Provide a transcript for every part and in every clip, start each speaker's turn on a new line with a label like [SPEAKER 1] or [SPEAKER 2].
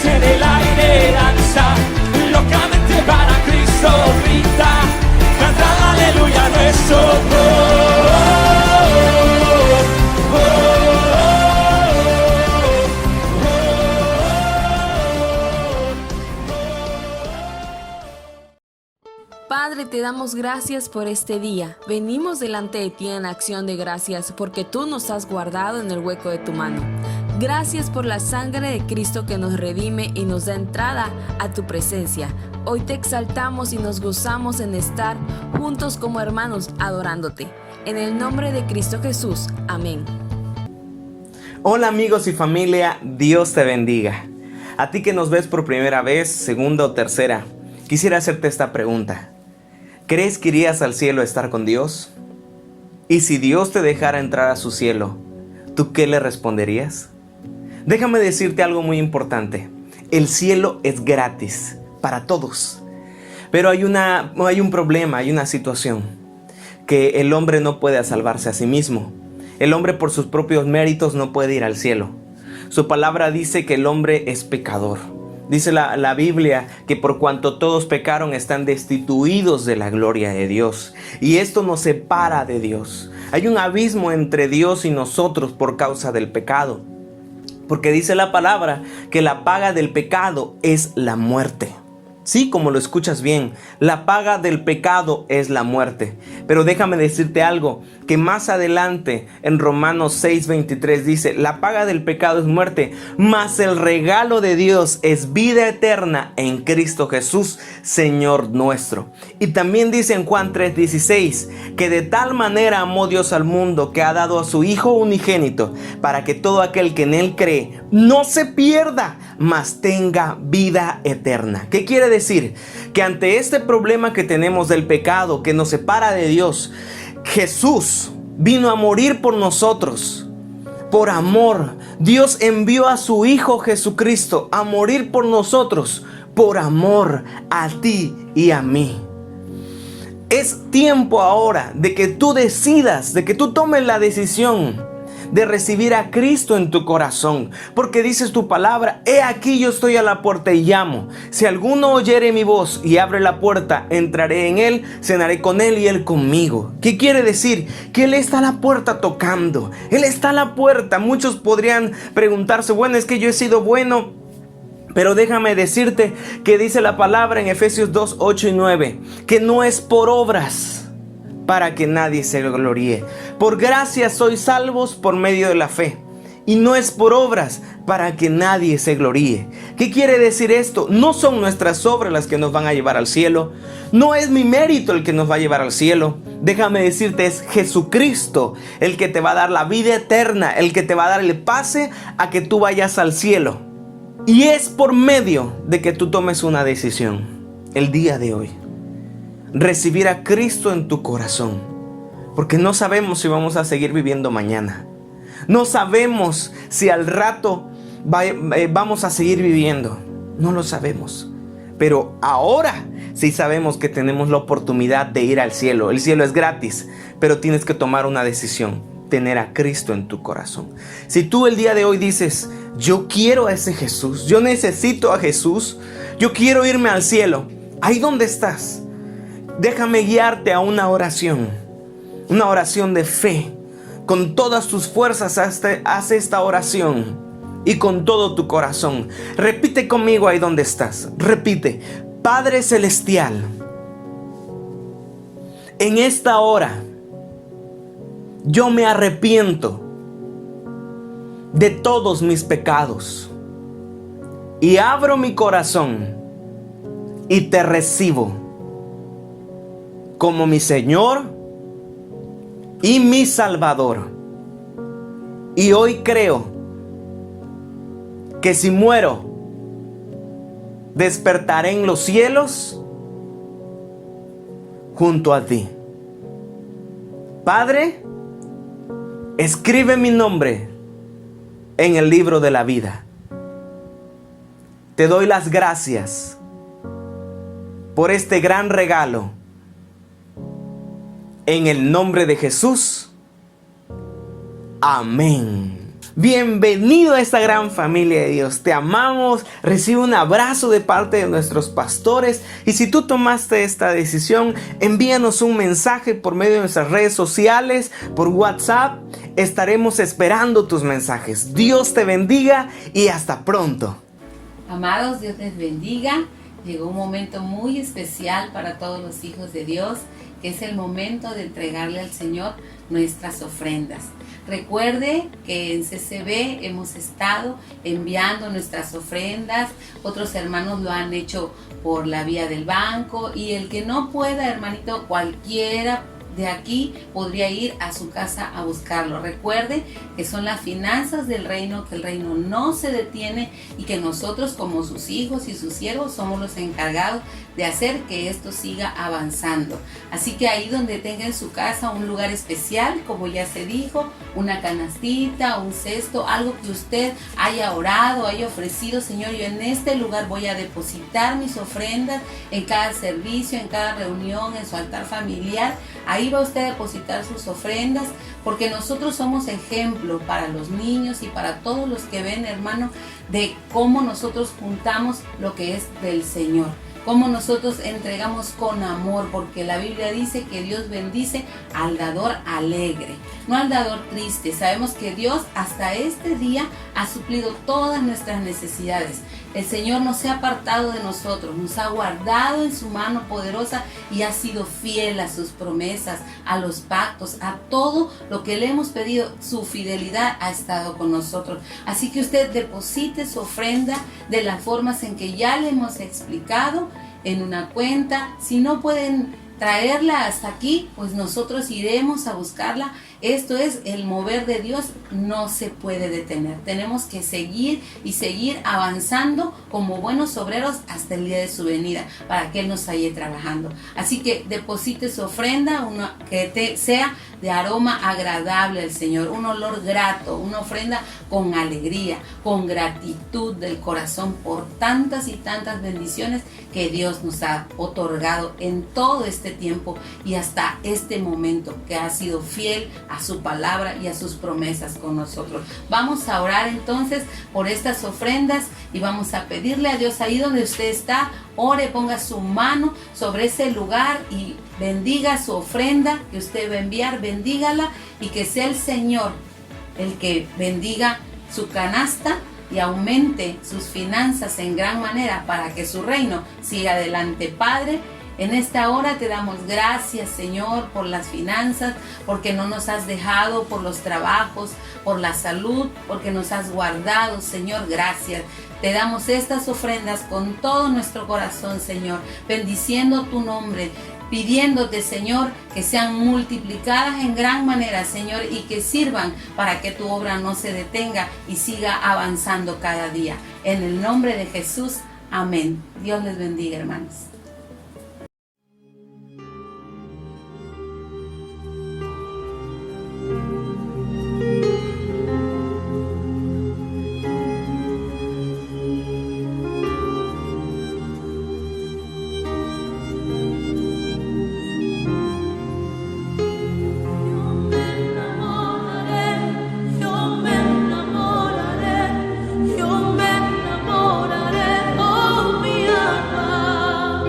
[SPEAKER 1] en el aire, danza, locamente para Cristo grita, canta aleluya nuestro
[SPEAKER 2] Padre, te damos gracias por este día. Venimos delante de ti en acción de gracias porque tú nos has guardado en el hueco de tu mano. Gracias por la sangre de Cristo que nos redime y nos da entrada a tu presencia. Hoy te exaltamos y nos gozamos en estar juntos como hermanos adorándote. En el nombre de Cristo Jesús. Amén.
[SPEAKER 3] Hola amigos y familia, Dios te bendiga. A ti que nos ves por primera vez, segunda o tercera, quisiera hacerte esta pregunta. ¿Crees que irías al cielo a estar con Dios? Y si Dios te dejara entrar a su cielo, ¿tú qué le responderías? Déjame decirte algo muy importante. El cielo es gratis para todos. Pero hay un problema, hay una situación. Que el hombre no puede salvarse a sí mismo. El hombre por sus propios méritos no puede ir al cielo. Su palabra dice que el hombre es pecador. Dice la Biblia que por cuanto todos pecaron están destituidos de la gloria de Dios. Y esto nos separa de Dios. Hay un abismo entre Dios y nosotros por causa del pecado. Porque dice la palabra que la paga del pecado es la muerte. Sí, como lo escuchas bien, la paga del pecado es la muerte. Pero déjame decirte algo, que más adelante en Romanos 6:23 dice, la paga del pecado es muerte, mas el regalo de Dios es vida eterna en Cristo Jesús, Señor nuestro. Y también dice en Juan 3:16, que de tal manera amó Dios al mundo que ha dado a su Hijo unigénito, para que todo aquel que en Él cree no se pierda, mas tenga vida eterna. ¿Qué quiere decir? Que ante este problema que tenemos del pecado que nos separa de Dios, Jesús vino a morir por nosotros. Por amor, Dios envió a su Hijo Jesucristo a morir por nosotros, por amor a ti y a mí. Es tiempo ahora de que tú decidas, de que tú tomes la decisión de recibir a Cristo en tu corazón, porque dices tu palabra, he aquí yo estoy a la puerta y llamo. Si alguno oyere mi voz y abre la puerta, entraré en él, cenaré con él y él conmigo. ¿Qué quiere decir? Que Él está a la puerta tocando. Él está a la puerta. Muchos podrían preguntarse, bueno, es que yo he sido bueno. Pero déjame decirte que dice la palabra en Efesios 2:8-9, que no es por obras para que nadie se gloríe. Por gracia sois salvos por medio de la fe. Y no es por obras para que nadie se gloríe. ¿Qué quiere decir esto? No son nuestras obras las que nos van a llevar al cielo. No es mi mérito el que nos va a llevar al cielo. Déjame decirte, es Jesucristo el que te va a dar la vida eterna, el que te va a dar el pase a que tú vayas al cielo. Y es por medio de que tú tomes una decisión el día de hoy. Recibir a Cristo en tu corazón. Porque no sabemos si vamos a seguir viviendo mañana. No sabemos si al rato vamos a seguir viviendo. No lo sabemos. Pero ahora sí sabemos que tenemos la oportunidad de ir al cielo. El cielo es gratis, pero tienes que tomar una decisión. Tener a Cristo en tu corazón. Si tú el día de hoy dices, yo quiero a ese Jesús, yo necesito a Jesús, yo quiero irme al cielo. Ahí donde estás, déjame guiarte a una oración de fe. Con todas tus fuerzas haz esta oración y con todo tu corazón. Repite conmigo ahí donde estás. Repite, Padre Celestial, en esta hora yo me arrepiento de todos mis pecados y abro mi corazón y te recibo como mi Señor y mi Salvador. Y hoy creo que si muero, despertaré en los cielos junto a ti. Padre, escribe mi nombre en el libro de la vida. Te doy las gracias por este gran regalo. En el nombre de Jesús. Amén. Bienvenido a esta gran familia de Dios. Te amamos. Recibe un abrazo de parte de nuestros pastores. Y si tú tomaste esta decisión, envíanos un mensaje por medio de nuestras redes sociales, por WhatsApp. Estaremos esperando tus mensajes. Dios te bendiga y hasta pronto.
[SPEAKER 4] Amados, Dios les bendiga. Llegó un momento muy especial para todos los hijos de Dios, que es el momento de entregarle al Señor nuestras ofrendas. Recuerde que en CCB hemos estado enviando nuestras ofrendas, otros hermanos lo han hecho por la vía del banco, y el que no pueda, hermanito, cualquiera de aquí podría ir a su casa a buscarlo. Recuerde que son las finanzas del reino, que el reino no se detiene y que nosotros como sus hijos y sus siervos somos los encargados de hacer que esto siga avanzando. Así que ahí donde tenga en su casa un lugar especial, como ya se dijo, una canastita, un cesto, algo que usted haya orado, haya ofrecido: Señor, yo en este lugar voy a depositar mis ofrendas en cada servicio, en cada reunión, en su altar familiar. Ahí va usted a depositar sus ofrendas, porque nosotros somos ejemplo para los niños y para todos los que ven, hermano, de cómo nosotros juntamos lo que es del Señor, cómo nosotros entregamos con amor, porque la Biblia dice que Dios bendice al dador alegre, no al dador triste. Sabemos que Dios hasta este día ha suplido todas nuestras necesidades. El Señor no se ha apartado de nosotros, nos ha guardado en su mano poderosa y ha sido fiel a sus promesas, a los pactos, a todo lo que le hemos pedido. Su fidelidad ha estado con nosotros. Así que usted deposite su ofrenda de las formas en que ya le hemos explicado, en una cuenta. Si no pueden traerla hasta aquí, pues nosotros iremos a buscarla. Esto es el mover de Dios, no se puede detener. Tenemos que seguir y seguir avanzando como buenos obreros hasta el día de su venida, para que Él nos haya trabajando. Así que deposite su ofrenda, una que sea de aroma agradable al Señor, un olor grato, una ofrenda con alegría, con gratitud del corazón por tantas y tantas bendiciones que Dios nos ha otorgado en todo este tiempo y hasta este momento, que ha sido fiel a su palabra y a sus promesas con nosotros. Vamos a orar entonces por estas ofrendas y vamos a pedirle a Dios, ahí donde usted está, ore, ponga su mano sobre ese lugar y bendiga su ofrenda que usted va a enviar, bendígala, y que sea el Señor el que bendiga su canasta y aumente sus finanzas en gran manera para que su reino siga adelante. Padre, en esta hora te damos gracias, Señor, por las finanzas, porque no nos has dejado, por los trabajos, por la salud, porque nos has guardado, Señor. Gracias. Te damos estas ofrendas con todo nuestro corazón, Señor, bendiciendo tu nombre, pidiéndote, Señor, que sean multiplicadas en gran manera, Señor, y que sirvan para que tu obra no se detenga y siga avanzando cada día. En el nombre de Jesús, amén. Dios les bendiga, hermanos.
[SPEAKER 5] Yo me enamoraré, oh mi alma.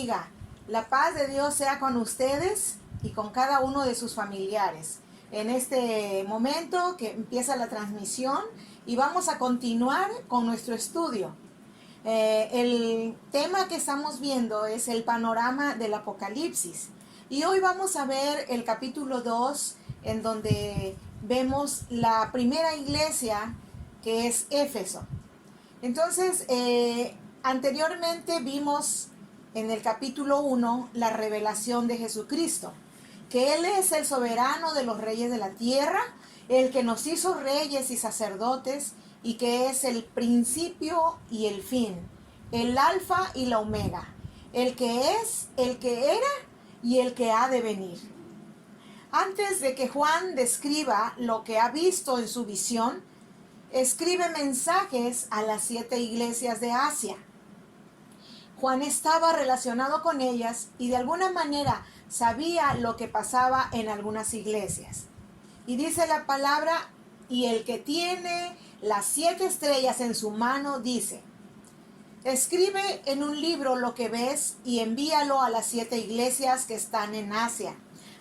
[SPEAKER 5] bendiga. La paz de Dios sea con ustedes y con cada uno de sus familiares. En este momento que empieza la transmisión y vamos a continuar con nuestro estudio. El tema que estamos viendo es el panorama del Apocalipsis. Y hoy vamos a ver el capítulo 2, en donde vemos la primera iglesia, que es Éfeso. Entonces, anteriormente vimos en el capítulo 1 la revelación de Jesucristo, que Él es el soberano de los reyes de la tierra, el que nos hizo reyes y sacerdotes, y que es el principio y el fin, el alfa y la omega, el que es, el que era y el que ha de venir. Antes de que Juan describa lo que ha visto en su visión, escribe mensajes a las 7 iglesias de Asia. Juan estaba relacionado con ellas y de alguna manera sabía lo que pasaba en algunas iglesias. Y dice la palabra, y el que tiene las 7 estrellas en su mano dice: escribe en un libro lo que ves y envíalo a las 7 iglesias que están en Asia,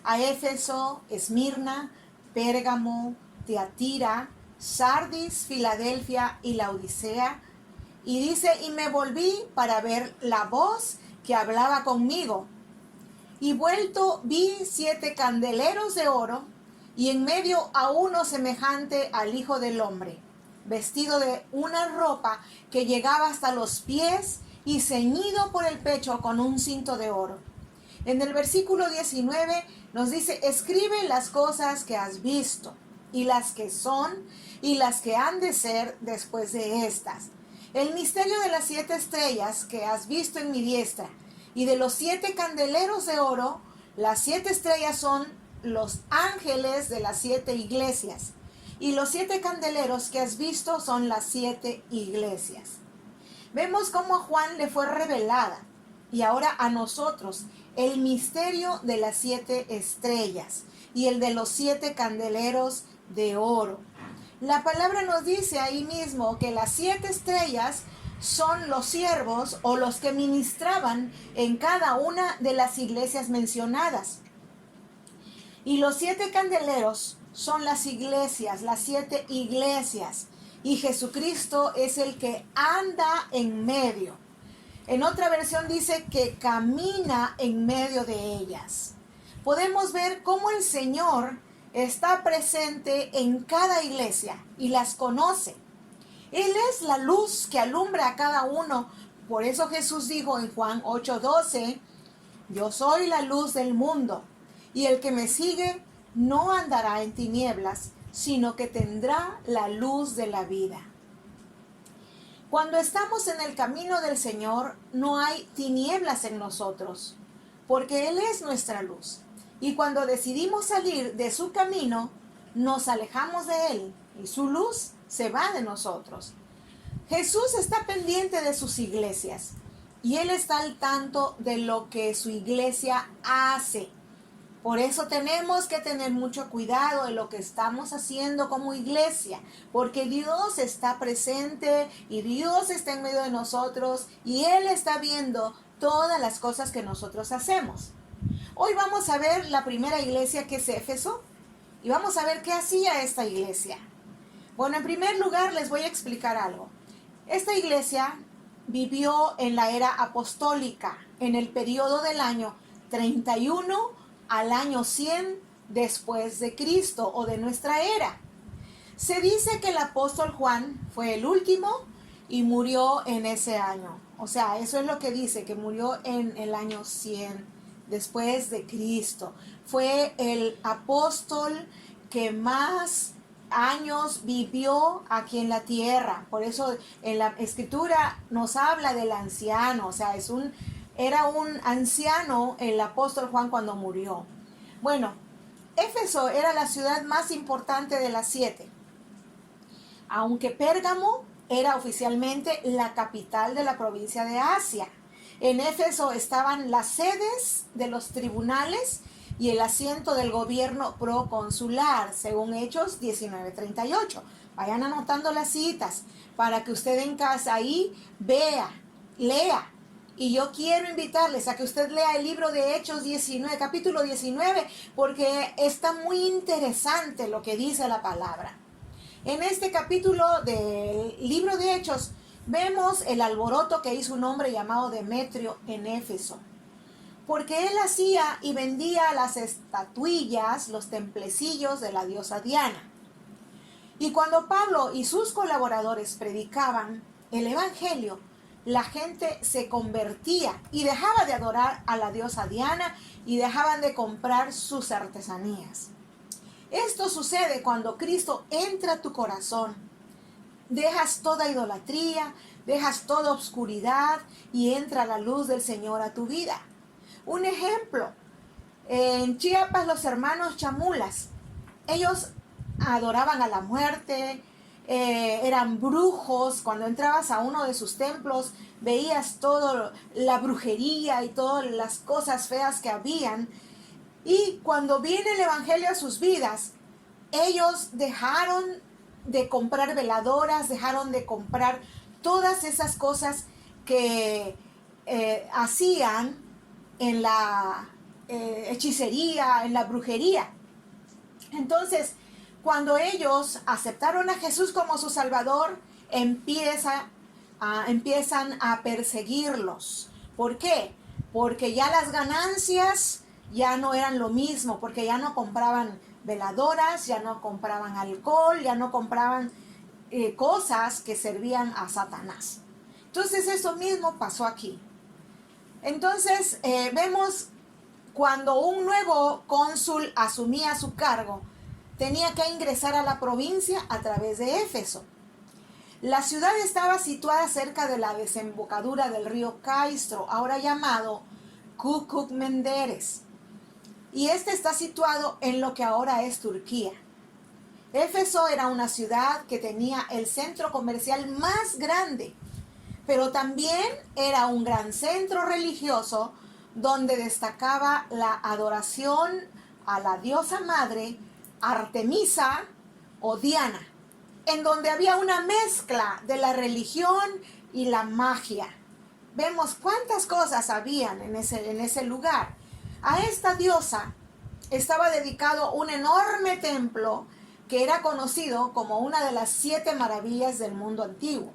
[SPEAKER 5] a Éfeso, Esmirna, Pérgamo, Tiatira, Sardis, Filadelfia y Laodicea. Y dice, y me volví para ver la voz que hablaba conmigo. Y vuelto vi 7 candeleros de oro, y en medio a uno semejante al Hijo del Hombre, vestido de una ropa que llegaba hasta los pies y ceñido por el pecho con un cinto de oro. En el versículo 19 nos dice, escribe las cosas que has visto, y las que son, y las que han de ser después de estas. El misterio de las 7 estrellas que has visto en mi diestra, y de los 7 candeleros de oro. Las 7 estrellas son los ángeles de las 7 iglesias, y los 7 candeleros que has visto son las 7 iglesias. Vemos cómo a Juan le fue revelada, y ahora a nosotros, el misterio de las 7 estrellas y el de los 7 candeleros de oro. La palabra nos dice ahí mismo que las 7 estrellas son los siervos o los que ministraban en cada una de las iglesias mencionadas. Y los 7 candeleros son las iglesias, las 7 iglesias. Y Jesucristo es el que anda en medio. En otra versión dice que camina en medio de ellas. Podemos ver cómo el Señor está presente en cada iglesia y las conoce. Él es la luz que alumbra a cada uno. Por eso Jesús dijo en Juan 8:12, yo soy la luz del mundo, y el que me sigue no andará en tinieblas, sino que tendrá la luz de la vida. Cuando estamos en el camino del Señor, no hay tinieblas en nosotros, porque Él es nuestra luz. Y cuando decidimos salir de su camino, nos alejamos de Él y su luz se va de nosotros. Jesús está pendiente de sus iglesias y Él está al tanto de lo que su iglesia hace. Por eso tenemos que tener mucho cuidado de lo que estamos haciendo como iglesia, porque Dios está presente y Dios está en medio de nosotros y Él está viendo todas las cosas que nosotros hacemos. Hoy vamos a ver la primera iglesia, que es Éfeso, y vamos a ver qué hacía esta iglesia. Bueno, en primer lugar les voy a explicar algo. Esta iglesia vivió en la era apostólica, en el periodo del año 31 al año 100 después de Cristo o de nuestra era. Se dice que el apóstol Juan fue el último y murió en ese año. O sea, eso es lo que dice, que murió en el año 100 después de Cristo. Fue el apóstol que más años vivió aquí en la tierra. Por eso en la escritura nos habla del anciano. O sea, era un anciano el apóstol Juan cuando murió. Bueno, Éfeso era la ciudad más importante de las 7. Aunque Pérgamo era oficialmente la capital de la provincia de Asia. En Éfeso estaban las sedes de los tribunales y el asiento del gobierno proconsular, según Hechos 19:38. Vayan anotando las citas para que usted en casa ahí vea, lea Y yo quiero invitarles a que usted lea el libro de Hechos 19, capítulo 19, porque está muy interesante lo que dice la palabra. En este capítulo del libro de Hechos vemos el alboroto que hizo un hombre llamado Demetrio en Éfeso, porque él hacía y vendía las estatuillas, los templecillos de la diosa Diana. Y cuando Pablo y sus colaboradores predicaban el evangelio, la gente se convertía y dejaba de adorar a la diosa Diana y dejaban de comprar sus artesanías. Esto sucede cuando Cristo entra a tu corazón. Dejas toda idolatría, dejas toda obscuridad y entra la luz del Señor a tu vida. Un ejemplo, en Chiapas los hermanos chamulas, ellos adoraban a la muerte, eran brujos. Cuando entrabas a uno de sus templos veías toda la brujería y todas las cosas feas que habían. Y cuando viene el evangelio a sus vidas, ellos dejaron de comprar veladoras, dejaron de comprar todas esas cosas que hacían en la hechicería, en la brujería. Entonces, cuando ellos aceptaron a Jesús como su Salvador, empiezan a perseguirlos. ¿Por qué? Porque ya las ganancias ya no eran lo mismo, porque ya no compraban veladoras, ya no compraban alcohol, ya no compraban cosas que servían a Satanás. Entonces eso mismo pasó aquí. Entonces vemos cuando un nuevo cónsul asumía su cargo, tenía que ingresar a la provincia a través de Éfeso. La ciudad estaba situada cerca de la desembocadura del río Caistro, ahora llamado Kukuk-Menderes. Y este está situado en lo que ahora es Turquía. Éfeso era una ciudad que tenía el centro comercial más grande, pero también era un gran centro religioso donde destacaba la adoración a la diosa madre Artemisa o Diana, en donde había una mezcla de la religión y la magia. Vemos cuántas cosas habían en ese lugar. A esta diosa estaba dedicado un enorme templo que era conocido como una de las 7 maravillas del mundo antiguo.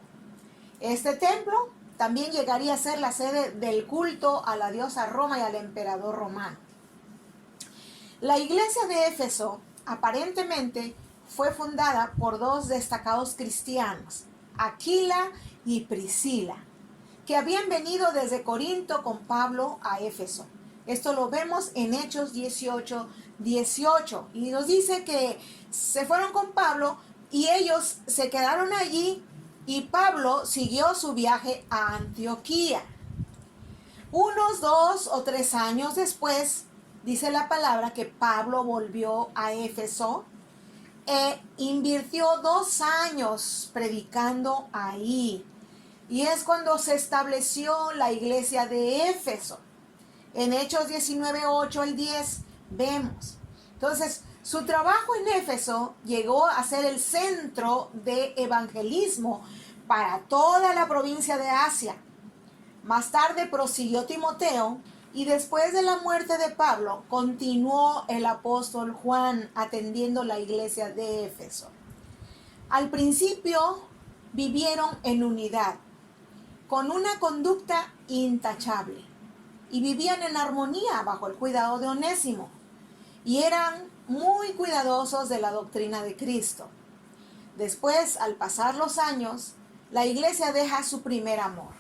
[SPEAKER 5] Este templo también llegaría a ser la sede del culto a la diosa Roma y al emperador romano. La iglesia de Éfeso aparentemente fue fundada por 2 destacados cristianos, Aquila y Priscila, que habían venido desde Corinto con Pablo a Éfeso. Esto lo vemos en Hechos 18:18, y nos dice que se fueron con Pablo y ellos se quedaron allí y Pablo siguió su viaje a Antioquía. Unos 2 o 3 años después, dice la palabra que Pablo volvió a Éfeso e invirtió 2 años predicando ahí. Y es cuando se estableció la iglesia de Éfeso. En Hechos 19:8 al 10 vemos. Entonces, su trabajo en Éfeso llegó a ser el centro de evangelismo para toda la provincia de Asia. Más tarde prosiguió Timoteo, y después de la muerte de Pablo, continuó el apóstol Juan atendiendo la iglesia de Éfeso. Al principio vivieron en unidad, con una conducta intachable, y vivían en armonía bajo el cuidado de Onésimo, y eran muy cuidadosos de la doctrina de Cristo. Después, al pasar los años, la iglesia deja su primer amor.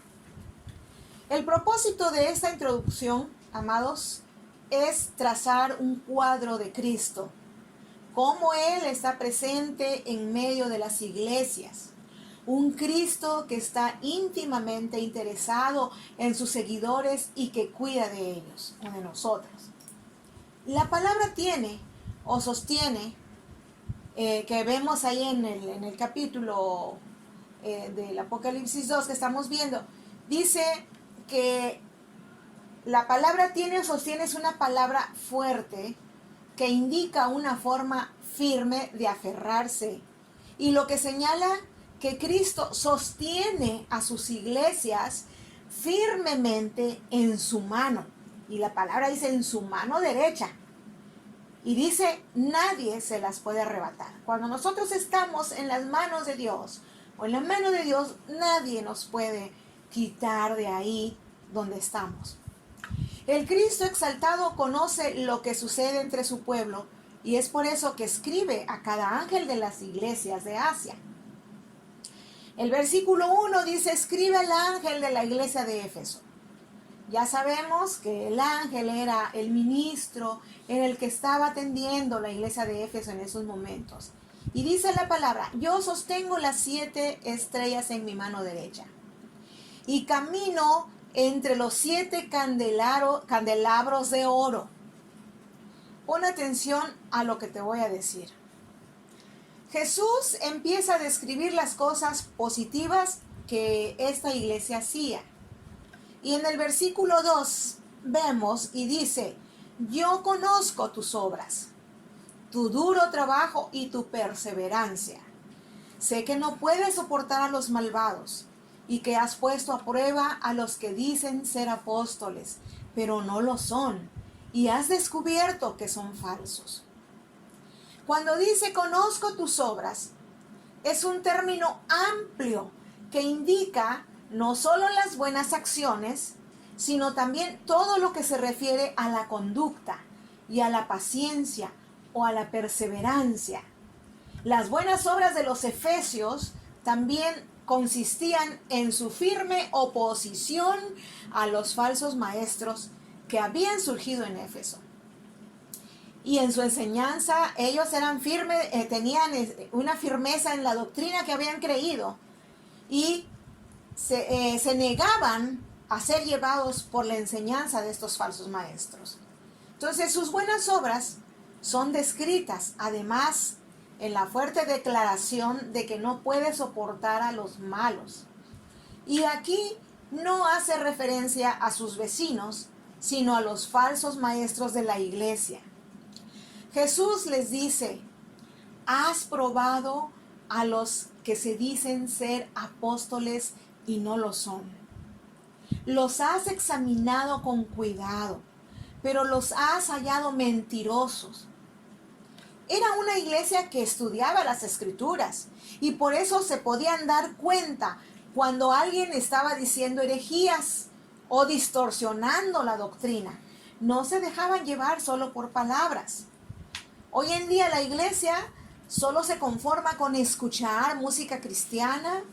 [SPEAKER 5] El propósito de esta introducción, amados, es trazar un cuadro de Cristo, cómo Él está presente en medio de las iglesias. Un Cristo que está íntimamente interesado en sus seguidores y que cuida de ellos o de nosotros. La palabra tiene o sostiene, que vemos ahí en el capítulo del Apocalipsis 2 que estamos viendo, dice que la palabra tiene o sostiene es una palabra fuerte que indica una forma firme de aferrarse, y lo que señala que Cristo sostiene a sus iglesias firmemente en su mano. Y la palabra dice en su mano derecha. Y dice, nadie se las puede arrebatar. Cuando nosotros estamos en las manos de Dios, o en la mano de Dios, nadie nos puede quitar de ahí donde estamos. El Cristo exaltado conoce lo que sucede entre su pueblo, y es por eso que escribe a cada ángel de las iglesias de Asia. El versículo 1 dice, escribe al ángel de la iglesia de Éfeso. Ya sabemos que el ángel era el ministro en el que estaba atendiendo la iglesia de Éfeso en esos momentos. Y dice la palabra, yo sostengo las 7 estrellas en mi mano derecha. Y camino entre los 7 candelabros de oro. Pon atención a lo que te voy a decir. Jesús empieza a describir las cosas positivas que esta iglesia hacía. Y en el versículo 2 vemos y dice, yo conozco tus obras, tu duro trabajo y tu perseverancia. Sé que no puedes soportar a los malvados y que has puesto a prueba a los que dicen ser apóstoles, pero no lo son, y has descubierto que son falsos. Cuando dice conozco tus obras, es un término amplio que indica no solo las buenas acciones, sino también todo lo que se refiere a la conducta y a la paciencia o a la perseverancia. Las buenas obras de los efesios también consistían en su firme oposición a los falsos maestros que habían surgido en Éfeso. Y en su enseñanza ellos eran firmes, tenían una firmeza en la doctrina que habían creído y se negaban a ser llevados por la enseñanza de estos falsos maestros. Entonces sus buenas obras son descritas, además, en la fuerte declaración de que no puede soportar a los malos. Y aquí no hace referencia a sus vecinos, sino a los falsos maestros de la iglesia. Jesús les dice, has probado a los que se dicen ser apóstoles y no lo son. Los has examinado con cuidado, pero los has hallado mentirosos. Era una iglesia que estudiaba las escrituras y por eso se podían dar cuenta cuando alguien estaba diciendo herejías o distorsionando la doctrina. No se dejaban llevar solo por palabras. Hoy en día la iglesia solo se conforma con escuchar música cristiana,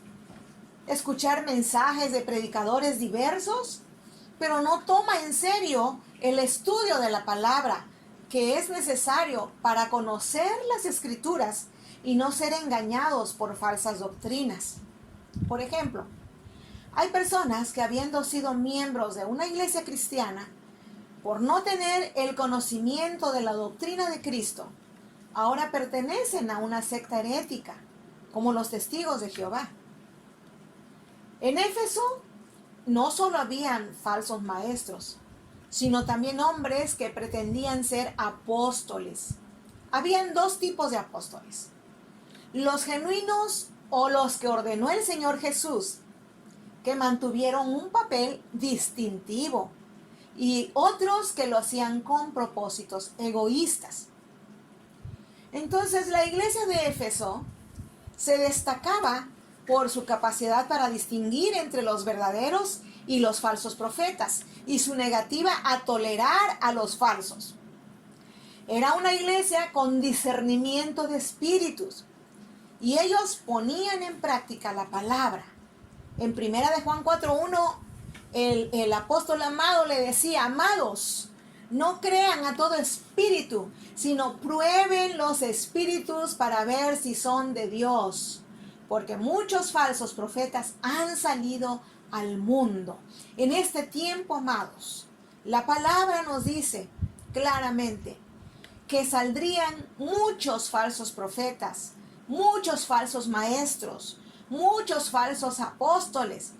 [SPEAKER 5] escuchar mensajes de predicadores diversos, pero no toma en serio el estudio de la palabra, que es necesario para conocer las escrituras y no ser engañados por falsas doctrinas. Por ejemplo, hay personas que habiendo sido miembros de una iglesia cristiana, por no tener el conocimiento de la doctrina de Cristo, ahora pertenecen a una secta herética, como los testigos de Jehová. En Éfeso no solo habían falsos maestros, sino también hombres que pretendían ser apóstoles. Habían 2 tipos de apóstoles: los genuinos o los que ordenó el Señor Jesús, que mantuvieron un papel distintivo, y otros que lo hacían con propósitos egoístas. Entonces la iglesia de Éfeso se destacaba por su capacidad para distinguir entre los verdaderos y los falsos profetas y su negativa a tolerar a los falsos. Era una iglesia con discernimiento de espíritus y ellos ponían en práctica la palabra. En 1 de Juan 4:1 el apóstol amado le decía: amados, no crean a todo espíritu, sino prueben los espíritus para ver si son de Dios, porque muchos falsos profetas han salido al mundo. En este tiempo, amados, la palabra nos dice claramente que saldrían muchos falsos profetas, muchos falsos maestros, muchos falsos apóstoles.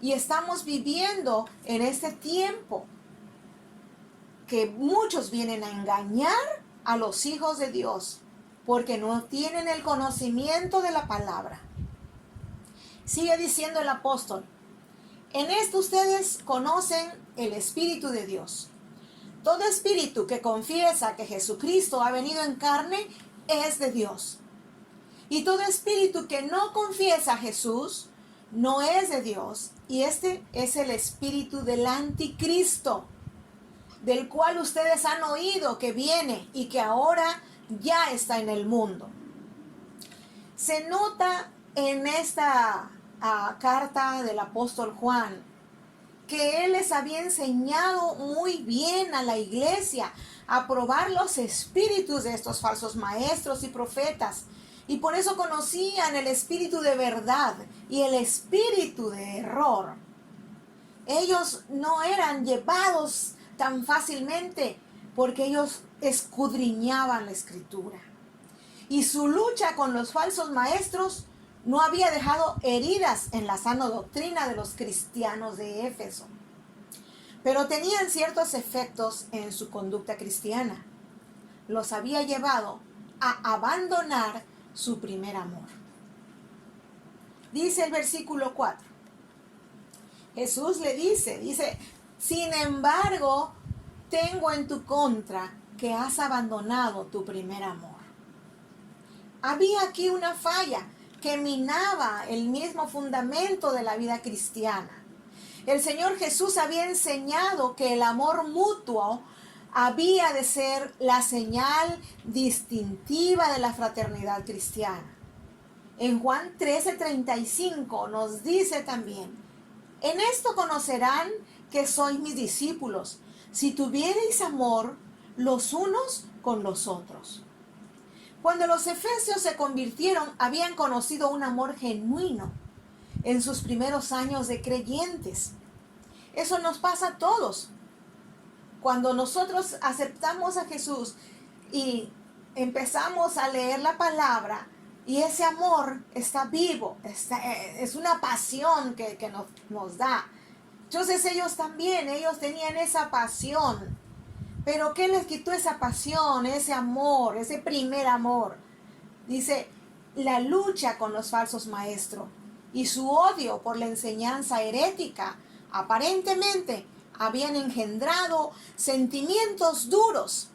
[SPEAKER 5] Y estamos viviendo en este tiempo que muchos vienen a engañar a los hijos de Dios porque no tienen el conocimiento de la palabra. Sigue diciendo el apóstol: En esto ustedes conocen el Espíritu de Dios. Todo espíritu que confiesa que Jesucristo ha venido en carne es de Dios. Y todo espíritu que no confiesa a Jesús no es de Dios. Y este es el espíritu del anticristo, del cual ustedes han oído que viene y que ahora ya está en el mundo. Se nota en esta carta del apóstol Juan que él les había enseñado muy bien a la iglesia a probar los espíritus de estos falsos maestros y profetas. Y por eso conocían el espíritu de verdad y el espíritu de error. Ellos no eran llevados tan fácilmente porque ellos escudriñaban la escritura. Y su lucha con los falsos maestros no había dejado heridas en la sana doctrina de los cristianos de Éfeso, pero tenían ciertos efectos en su conducta cristiana. Los había llevado a abandonar su primer amor. Dice el versículo 4. Jesús le dice, sin embargo, tengo en tu contra que has abandonado tu primer amor. Había aquí una falla que minaba el mismo fundamento de la vida cristiana. El Señor Jesús había enseñado que el amor mutuo había de ser la señal distintiva de la fraternidad cristiana. En Juan 13:35 nos dice también, en esto conocerán que sois mis discípulos, si tuviereis amor los unos con los otros. Cuando los efesios se convirtieron, habían conocido un amor genuino en sus primeros años de creyentes. Eso nos pasa a todos. Cuando nosotros aceptamos a Jesús y empezamos a leer la palabra, y ese amor está vivo, es una pasión que nos da. Entonces ellos tenían esa pasión. Pero ¿qué les quitó esa pasión, ese amor, ese primer amor? Dice, la lucha con los falsos maestros y su odio por la enseñanza herética aparentemente habían engendrado sentimientos duros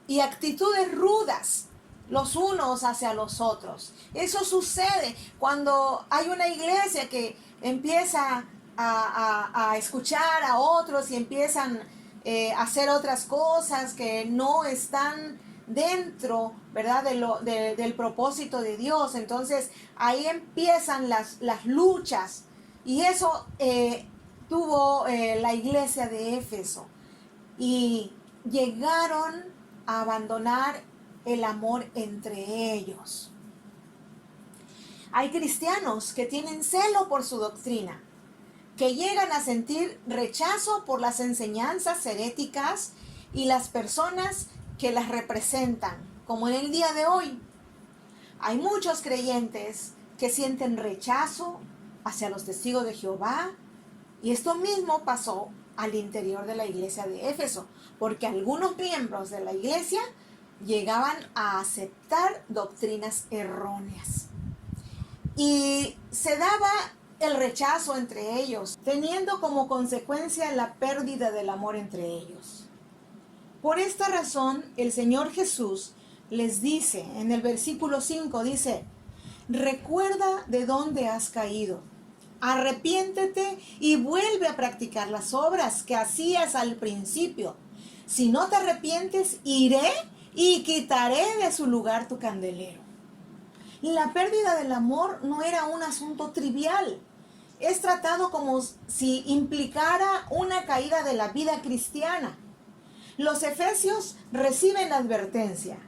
[SPEAKER 5] y actitudes rudas los unos hacia los otros. Eso sucede cuando hay una iglesia que empieza a escuchar a otros y empiezan hacer otras cosas que no están dentro, ¿verdad?, del propósito de Dios. Entonces ahí empiezan las luchas, y eso tuvo la iglesia de Éfeso, y llegaron a abandonar el amor entre ellos. Hay cristianos que tienen celo por su doctrina, que llegan a sentir rechazo por las enseñanzas heréticas y las personas que las representan, como en el día de hoy. Hay muchos creyentes que sienten rechazo hacia los testigos de Jehová, y esto mismo pasó al interior de la iglesia de Éfeso, porque algunos miembros de la iglesia llegaban a aceptar doctrinas erróneas. Y se daba el rechazo entre ellos, teniendo como consecuencia la pérdida del amor entre ellos. Por esta razón, el Señor Jesús les dice, en el versículo 5, dice, recuerda de dónde has caído, arrepiéntete y vuelve a practicar las obras que hacías al principio. Si no te arrepientes, iré y quitaré de su lugar tu candelero. La pérdida del amor no era un asunto trivial. Es tratado como si implicara una caída de la vida cristiana. Los efesios reciben la advertencia.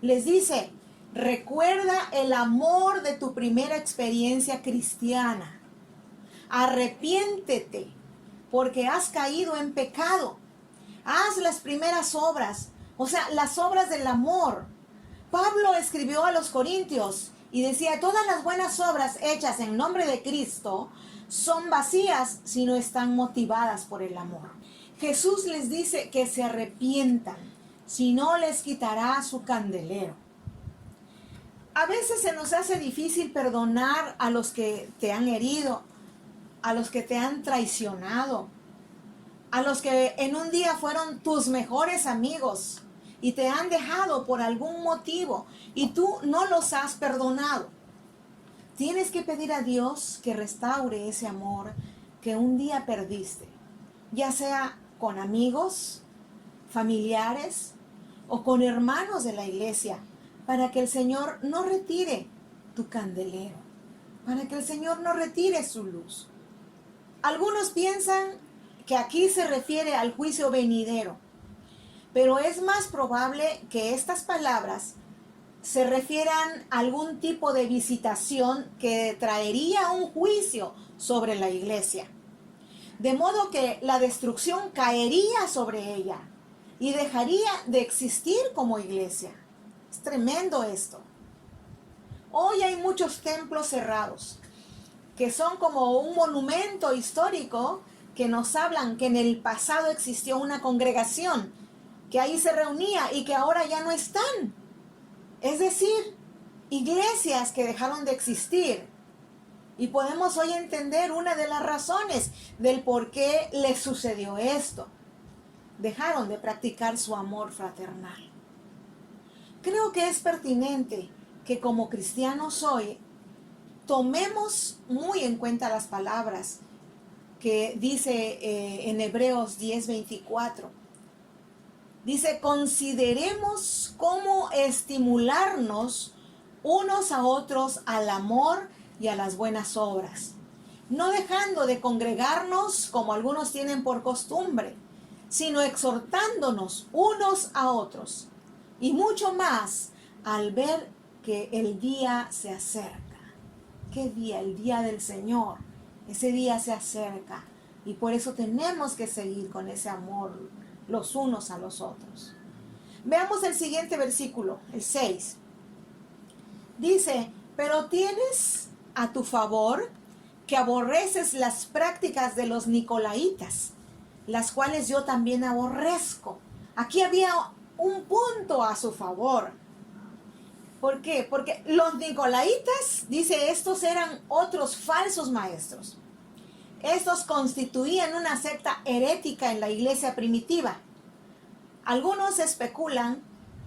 [SPEAKER 5] Les dice, recuerda el amor de tu primera experiencia cristiana. Arrepiéntete porque has caído en pecado. Haz las primeras obras, o sea, las obras del amor. Pablo escribió a los Corintios y decía, todas las buenas obras hechas en nombre de Cristo son vacías si no están motivadas por el amor. Jesús les dice que se arrepientan, si no les quitará su candelero. A veces se nos hace difícil perdonar a los que te han herido, a los que te han traicionado, a los que en un día fueron tus mejores amigos y te han dejado por algún motivo y tú no los has perdonado. Tienes que pedir a Dios que restaure ese amor que un día perdiste, ya sea con amigos, familiares o con hermanos de la iglesia, para que el Señor no retire tu candelero, para que el Señor no retire su luz. Algunos piensan que aquí se refiere al juicio venidero, pero es más probable que estas palabras se refieran a algún tipo de visitación que traería un juicio sobre la iglesia. De modo que la destrucción caería sobre ella y dejaría de existir como iglesia. Es tremendo esto. Hoy hay muchos templos cerrados que son como un monumento histórico que nos hablan que en el pasado existió una congregación que ahí se reunía y que ahora ya no están. Es decir, iglesias que dejaron de existir. Y podemos hoy entender una de las razones del por qué les sucedió esto. Dejaron de practicar su amor fraternal. Creo que es pertinente que como cristianos hoy tomemos muy en cuenta las palabras que dice en Hebreos 10:24. Dice, consideremos cómo estimularnos unos a otros al amor y a las buenas obras, no dejando de congregarnos como algunos tienen por costumbre, sino exhortándonos unos a otros, y mucho más al ver que el día se acerca. ¿Qué día? El día del Señor. Ese día se acerca y por eso tenemos que seguir con ese amor los unos a los otros. Veamos el siguiente versículo, el 6. Dice, pero tienes a tu favor que aborreces las prácticas de los nicolaitas, las cuales yo también aborrezco. Aquí había un punto a su favor. ¿Por qué? Porque los nicolaitas, dice, estos eran otros falsos maestros. Estos constituían una secta herética en la iglesia primitiva. Algunos especulan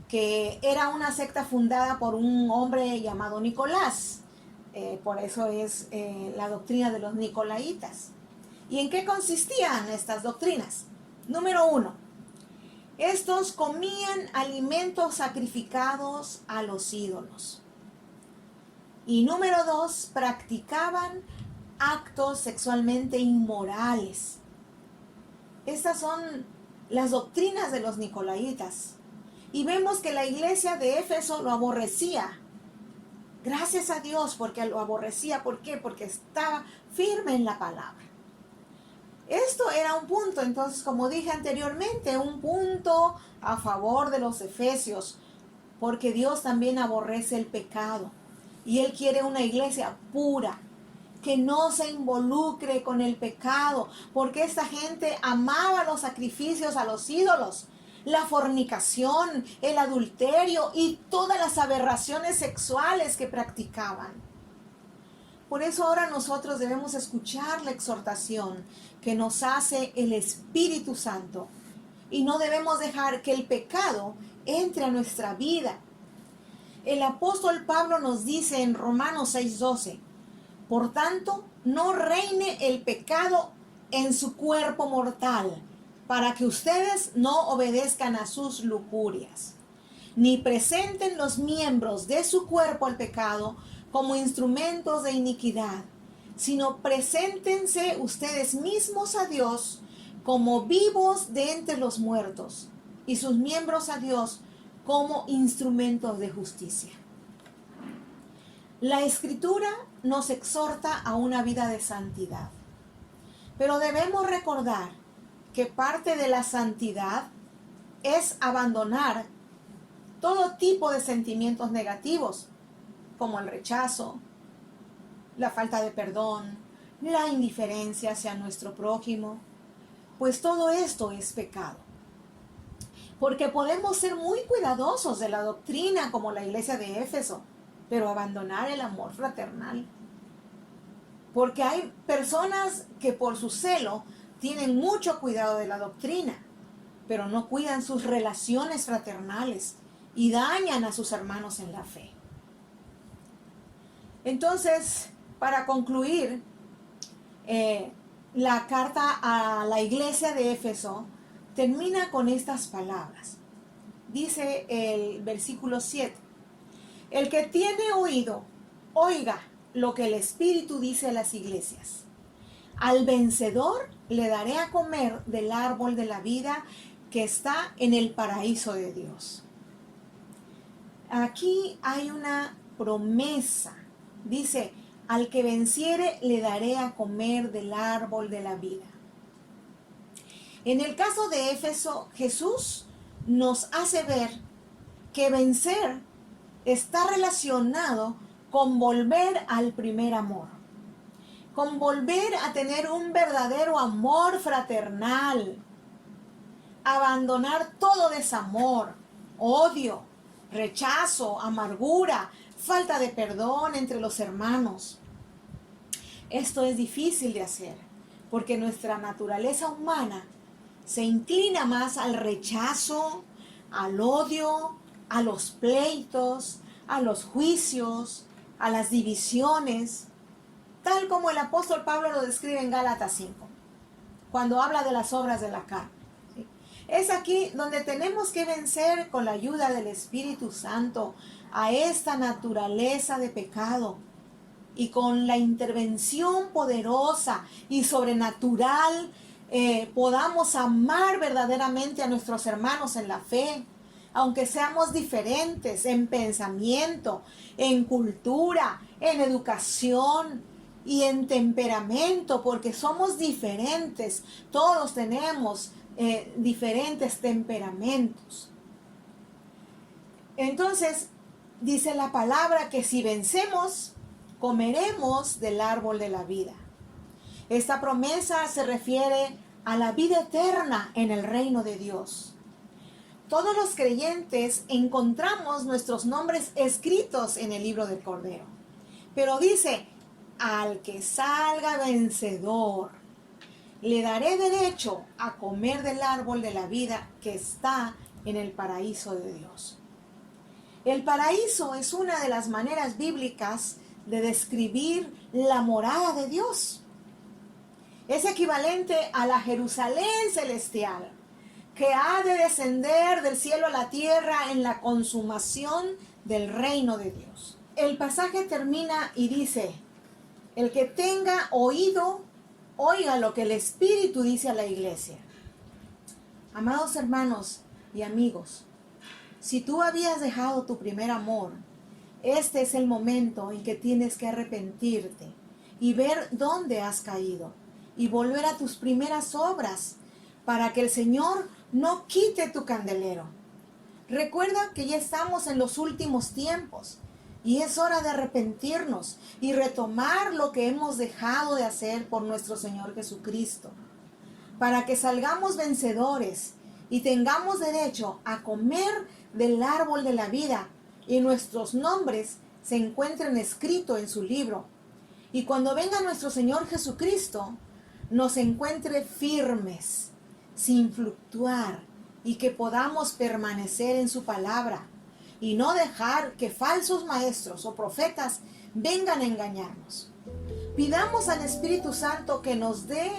[SPEAKER 5] que era una secta fundada por un hombre llamado Nicolás. Por eso es la doctrina de los nicolaitas. ¿Y en qué consistían estas doctrinas? Número 1. Estos comían alimentos sacrificados a los ídolos. Y número 2, practicaban actos sexualmente inmorales. Estas son las doctrinas de los nicolaitas. Y vemos que la iglesia de Éfeso lo aborrecía. Gracias a Dios porque lo aborrecía. ¿Por qué? Porque estaba firme en la palabra. Esto era un punto, entonces, como dije anteriormente, un punto a favor de los efesios, porque Dios también aborrece el pecado y Él quiere una iglesia pura, que no se involucre con el pecado, porque esta gente amaba los sacrificios a los ídolos, la fornicación, el adulterio y todas las aberraciones sexuales que practicaban. Por eso ahora nosotros debemos escuchar la exhortación que nos hace el Espíritu Santo y no debemos dejar que el pecado entre a nuestra vida. El apóstol Pablo nos dice en Romanos 6:12, por tanto, no reine el pecado en su cuerpo mortal, para que ustedes no obedezcan a sus lujurias, ni presenten los miembros de su cuerpo al pecado como instrumentos de iniquidad, sino preséntense ustedes mismos a Dios como vivos de entre los muertos y sus miembros a Dios como instrumentos de justicia. La Escritura nos exhorta a una vida de santidad, pero debemos recordar que parte de la santidad es abandonar todo tipo de sentimientos negativos, como el rechazo, la falta de perdón, la indiferencia hacia nuestro prójimo, pues todo esto es pecado. Porque podemos ser muy cuidadosos de la doctrina como la iglesia de Éfeso, pero abandonar el amor fraternal. Porque hay personas que por su celo tienen mucho cuidado de la doctrina, pero no cuidan sus relaciones fraternales y dañan a sus hermanos en la fe. Entonces, para concluir, la carta a la iglesia de Éfeso termina con estas palabras. Dice el versículo 7: el que tiene oído, oiga lo que el Espíritu dice a las iglesias. Al vencedor le daré a comer del árbol de la vida que está en el paraíso de Dios. Aquí hay una promesa. Dice, al que venciere le daré a comer del árbol de la vida. En el caso de Éfeso, Jesús nos hace ver que vencer está relacionado con volver al primer amor, con volver a tener un verdadero amor fraternal, abandonar todo desamor, odio, rechazo, amargura, falta de perdón entre los hermanos. Esto es difícil de hacer porque nuestra naturaleza humana se inclina más al rechazo, al odio, a los pleitos, a los juicios, a las divisiones, tal como el apóstol Pablo lo describe en Gálatas 5, cuando habla de las obras de la carne. ¿Sí? Es aquí donde tenemos que vencer con la ayuda del Espíritu Santo a esta naturaleza de pecado, y con la intervención poderosa y sobrenatural podamos amar verdaderamente a nuestros hermanos en la fe, aunque seamos diferentes en pensamiento, en cultura, en educación y en temperamento, porque somos diferentes, todos tenemos diferentes temperamentos. Entonces, dice la palabra que si vencemos, comeremos del árbol de la vida. Esta promesa se refiere a la vida eterna en el reino de Dios. Todos los creyentes encontramos nuestros nombres escritos en el libro del Cordero. Pero dice, al que salga vencedor, le daré derecho a comer del árbol de la vida que está en el paraíso de Dios. El paraíso es una de las maneras bíblicas de describir la morada de Dios. Es equivalente a la Jerusalén celestial, que ha de descender del cielo a la tierra en la consumación del reino de Dios. El pasaje termina y dice, el que tenga oído, oiga lo que el Espíritu dice a la iglesia. Amados hermanos y amigos, si tú habías dejado tu primer amor, este es el momento en que tienes que arrepentirte y ver dónde has caído y volver a tus primeras obras para que el Señor no quite tu candelero. Recuerda que ya estamos en los últimos tiempos y es hora de arrepentirnos y retomar lo que hemos dejado de hacer por nuestro Señor Jesucristo, para que salgamos vencedores y tengamos derecho a comer del árbol de la vida y nuestros nombres se encuentren escritos en su libro. Y cuando venga nuestro Señor Jesucristo, nos encuentre firmes, sin fluctuar, y que podamos permanecer en su palabra y no dejar que falsos maestros o profetas vengan a engañarnos. Pidamos al Espíritu Santo que nos dé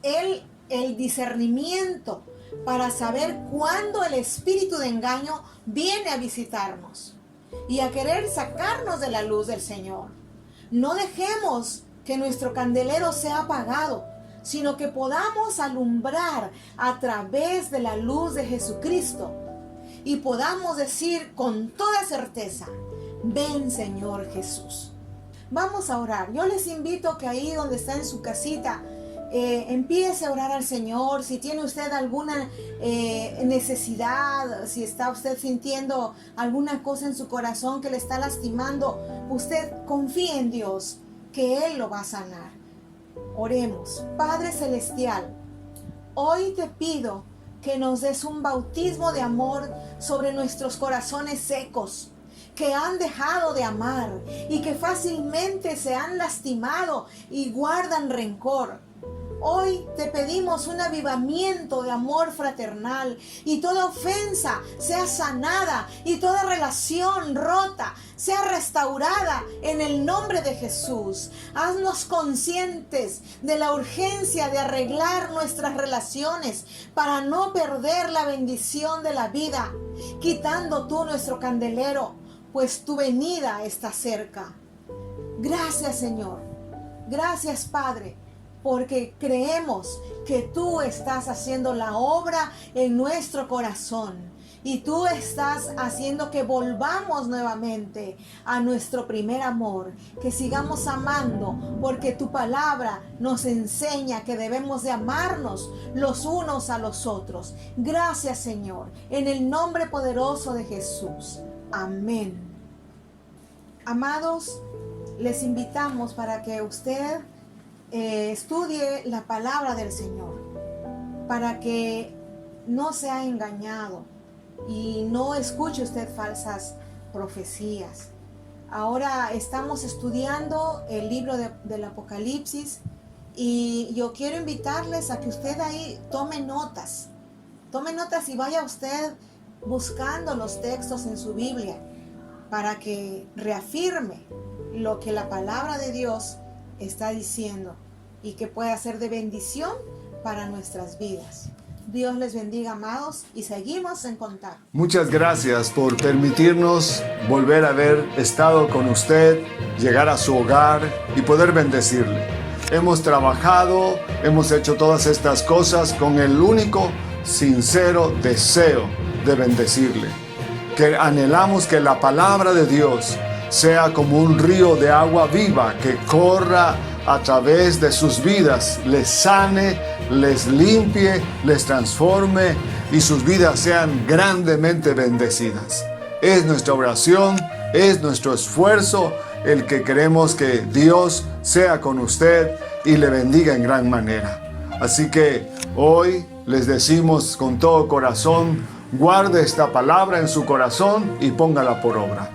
[SPEAKER 5] el discernimiento para saber cuándo el espíritu de engaño viene a visitarnos y a querer sacarnos de la luz del Señor. No dejemos que nuestro candelero sea apagado, sino que podamos alumbrar a través de la luz de Jesucristo y podamos decir con toda certeza, ven Señor Jesús. Vamos a orar. Yo les invito que ahí donde está en su casita, empiece a orar al Señor. Si tiene usted alguna necesidad, si está usted sintiendo alguna cosa en su corazón que le está lastimando, usted confíe en Dios, que Él lo va a sanar. Oremos. Padre Celestial, hoy te pido que nos des un bautismo de amor sobre nuestros corazones secos, que han dejado de amar y que fácilmente se han lastimado y guardan rencor. Hoy te pedimos un avivamiento de amor fraternal y toda ofensa sea sanada y toda relación rota sea restaurada en el nombre de Jesús. Haznos conscientes de la urgencia de arreglar nuestras relaciones para no perder la bendición de la vida, quitando tú nuestro candelero, pues tu venida está cerca. Gracias, Señor. Gracias, Padre, porque creemos que tú estás haciendo la obra en nuestro corazón y tú estás haciendo que volvamos nuevamente a nuestro primer amor, que sigamos amando, porque tu palabra nos enseña que debemos de amarnos los unos a los otros. Gracias, Señor, en el nombre poderoso de Jesús. Amén. Amados, les invitamos para que usted estudie la palabra del Señor, para que no sea engañado y no escuche usted falsas profecías. Ahora estamos estudiando el libro del Apocalipsis y yo quiero invitarles a que usted ahí tome notas y vaya usted buscando los textos en su Biblia para que reafirme lo que la palabra de Dios está diciendo y que pueda ser de bendición para nuestras vidas. Dios les bendiga, amados, y seguimos en contacto.
[SPEAKER 6] Muchas gracias por permitirnos volver a haber estado con usted, llegar a su hogar y poder bendecirle. Hemos trabajado, hemos hecho todas estas cosas con el único sincero deseo de bendecirle. Que anhelamos que la palabra de Dios sea como un río de agua viva que corra a través de sus vidas, les sane, les limpie, les transforme y sus vidas sean grandemente bendecidas. Es nuestra oración, es nuestro esfuerzo el que queremos que Dios sea con usted y le bendiga en gran manera. Así que hoy les decimos con todo corazón, guarde esta palabra en su corazón y póngala por obra.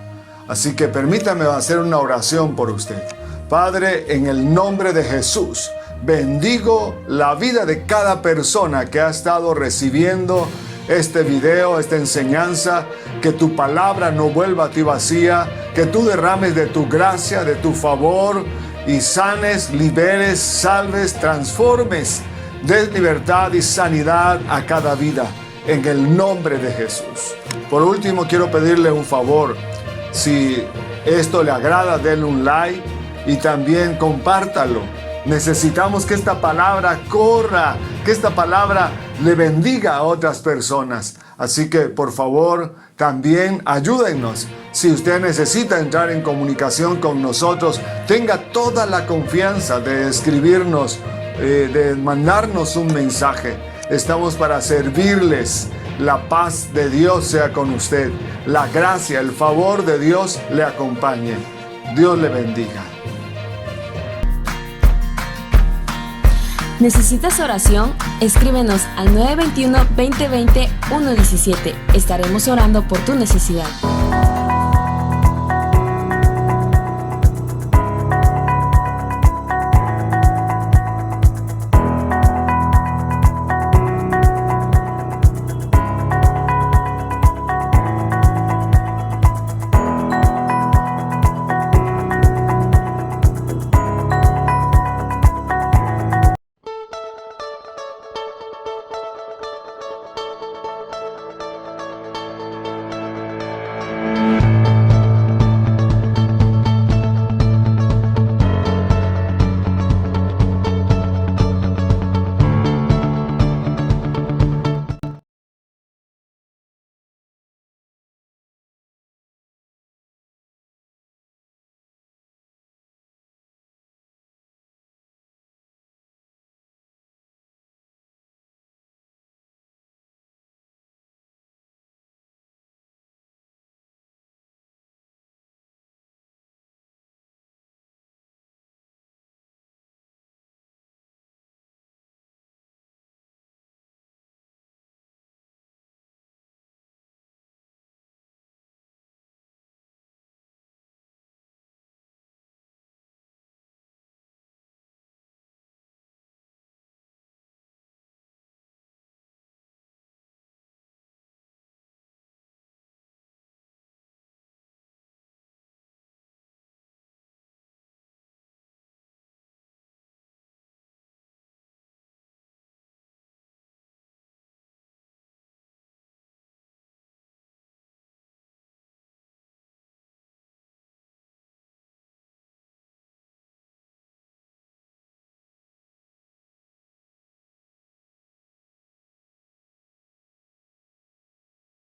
[SPEAKER 6] Así que permítame hacer una oración por usted. Padre, en el nombre de Jesús, bendigo la vida de cada persona que ha estado recibiendo este video, esta enseñanza, que tu palabra no vuelva a ti vacía, que tú derrames de tu gracia, de tu favor y sanes, liberes, salves, transformes, des libertad y sanidad a cada vida, en el nombre de Jesús. Por último, quiero pedirle un favor. Si esto le agrada, denle un like y también compártalo. Necesitamos que esta palabra corra, que esta palabra le bendiga a otras personas. Así que, por favor, también ayúdennos. Si usted necesita entrar en comunicación con nosotros, tenga toda la confianza de escribirnos, de mandarnos un mensaje. Estamos para servirles. La paz de Dios sea con usted. La gracia, el favor de Dios le acompañe. Dios le bendiga.
[SPEAKER 2] ¿Necesitas oración? Escríbenos al 921-2020-117. Estaremos orando por tu necesidad.